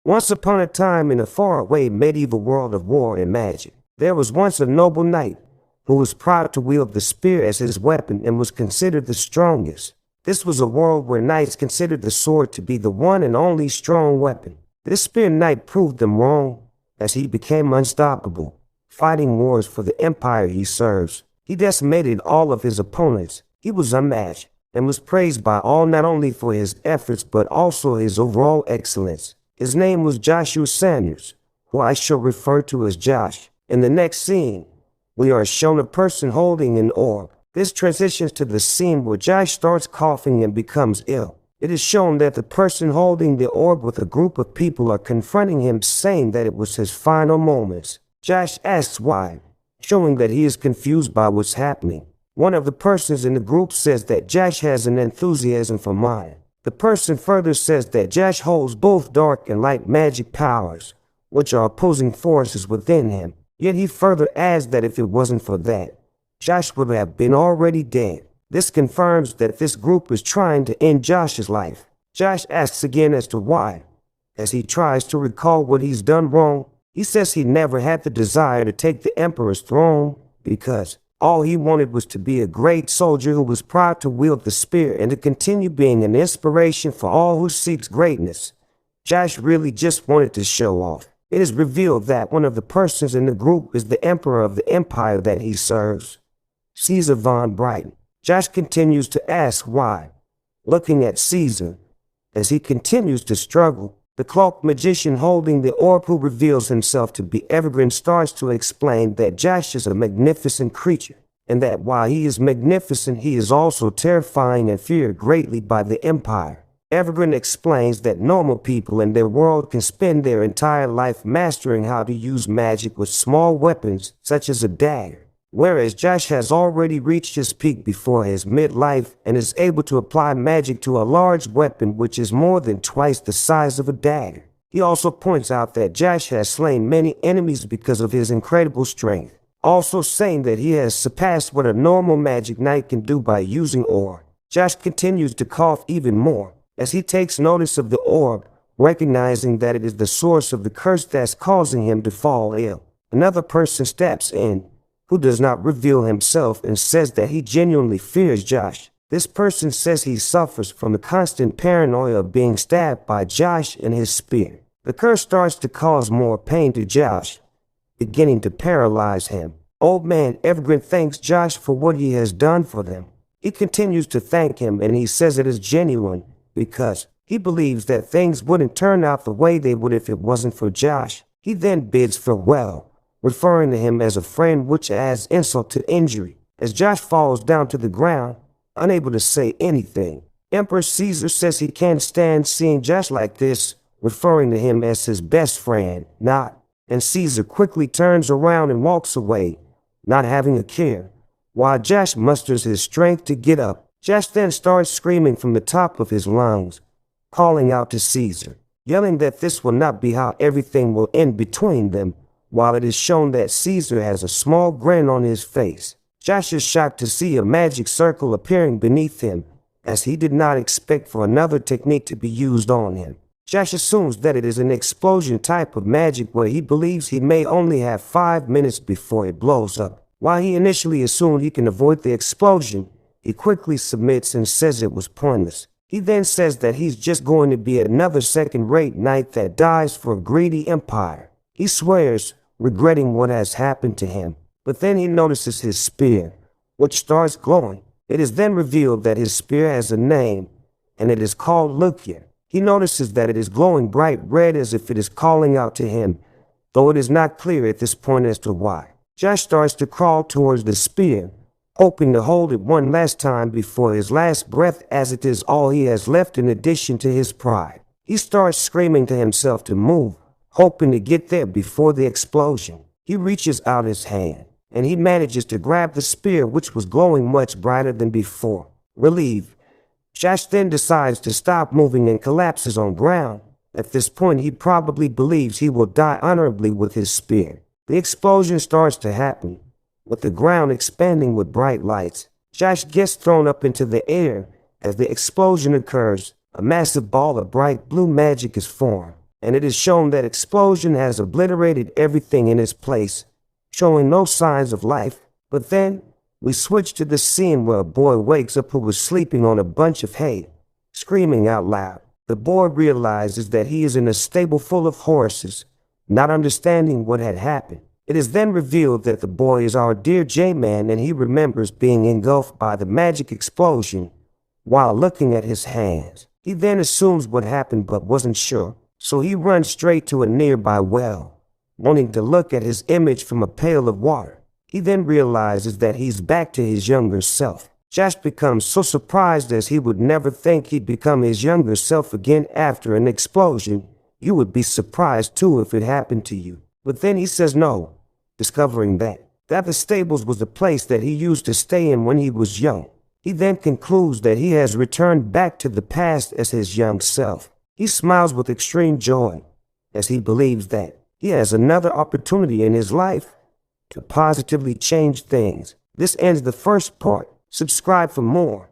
Once upon a time in a faraway medieval world of war and magic, there was once a noble knight who was proud to wield the spear as his weapon and was considered the strongest. This was a world where knights considered the sword to be the one and only strong weapon. This spear knight proved them wrong as he became unstoppable, fighting wars for the empire he serves. He decimated all of his opponents. He was unmatched and was praised by all not only for his efforts but also his overall excellence. His name was Joshua Sanders, who I shall refer to as Josh. In the next scene, we are shown a person holding an orb. This transitions to the scene where Josh starts coughing and becomes ill. It is shown that the person holding the orb with a group of people are confronting him, saying that it was his final moments. Josh asks why, showing that he is confused by what's happening. One of the persons in the group says that Josh has an enthusiasm for Maya. The person further says that Josh holds both dark and light magic powers, which are opposing forces within him. Yet he further adds that if it wasn't for that, Josh would have been already dead. This confirms that this group is trying to end Josh's life. Josh asks again as to why. As he tries to recall what he's done wrong, he says he never had the desire to take the emperor's throne because all he wanted was to be a great soldier who was proud to wield the spear and to continue being an inspiration for all who seeks greatness. Josh really just wanted to show off. It is revealed that one of the persons in the group is the emperor of the empire that he serves, Caesar von Brighton. Josh continues to ask why, looking at Caesar. As he continues to struggle, the cloaked magician holding the orb, who reveals himself to be Evergreen, starts to explain that Josh is a magnificent creature, and that while he is magnificent, he is also terrifying and feared greatly by the empire. Evergreen explains that normal people in their world can spend their entire life mastering how to use magic with small weapons, such as a dagger, whereas Josh has already reached his peak before his midlife and is able to apply magic to a large weapon which is more than twice the size of a dagger. He also points out that Josh has slain many enemies because of his incredible strength, also saying that he has surpassed what a normal magic knight can do by using orb. Josh continues to cough even more as he takes notice of the orb, recognizing that it is the source of the curse that's causing him to fall ill. Another person steps in, who does not reveal himself, and says that he genuinely fears Josh. This person says he suffers from the constant paranoia of being stabbed by Josh and his spear. The curse starts to cause more pain to Josh, beginning to paralyze him. Old man Evergreen thanks Josh for what he has done for them. He continues to thank him, and he says it is genuine because he believes that things wouldn't turn out the way they would if it wasn't for Josh. He then bids farewell, referring to him as a friend, which adds insult to injury. As Josh falls down to the ground, unable to say anything, Emperor Caesar says he can't stand seeing Josh like this, referring to him as his best friend, and Caesar quickly turns around and walks away, not having a care, while Josh musters his strength to get up. Josh then starts screaming from the top of his lungs, calling out to Caesar, yelling that this will not be how everything will end between them, while it is shown that Caesar has a small grin on his face. Josh is shocked to see a magic circle appearing beneath him, as he did not expect for another technique to be used on him. Josh assumes that it is an explosion type of magic where he believes he may only have 5 minutes before it blows up. While he initially assumed he can avoid the explosion, he quickly submits and says it was pointless. He then says that he's just going to be another second-rate knight that dies for a greedy empire. He swears, regretting what has happened to him, but then he notices his spear, which starts glowing. It is then revealed that his spear has a name, and it is called Lucia. He notices that it is glowing bright red as if it is calling out to him, though it is not clear at this point as to why. Josh starts to crawl towards the spear, hoping to hold it one last time before his last breath, as it is all he has left in addition to his pride. He starts screaming to himself to move, hoping to get there before the explosion. He reaches out his hand, and he manages to grab the spear, which was glowing much brighter than before. Relieved, Josh then decides to stop moving and collapses on ground. At this point, he probably believes he will die honorably with his spear. The explosion starts to happen, with the ground expanding with bright lights. Josh gets thrown up into the air. As the explosion occurs, a massive ball of bright blue magic is formed, and it is shown that explosion has obliterated everything in its place, showing no signs of life. But then, we switch to the scene where a boy wakes up who was sleeping on a bunch of hay, screaming out loud. The boy realizes that he is in a stable full of horses, not understanding what had happened. It is then revealed that the boy is our dear J-Man, and he remembers being engulfed by the magic explosion while looking at his hands. He then assumes what happened but wasn't sure, so he runs straight to a nearby well, wanting to look at his image from a pail of water. He then realizes that he's back to his younger self. Josh becomes so surprised, as he would never think he'd become his younger self again after an explosion. You would be surprised too if it happened to you. But then he says no, discovering that the stables was the place that he used to stay in when he was young. He then concludes that he has returned back to the past as his young self. He smiles with extreme joy, as he believes that he has another opportunity in his life to positively change things. This ends the first part. Subscribe for more.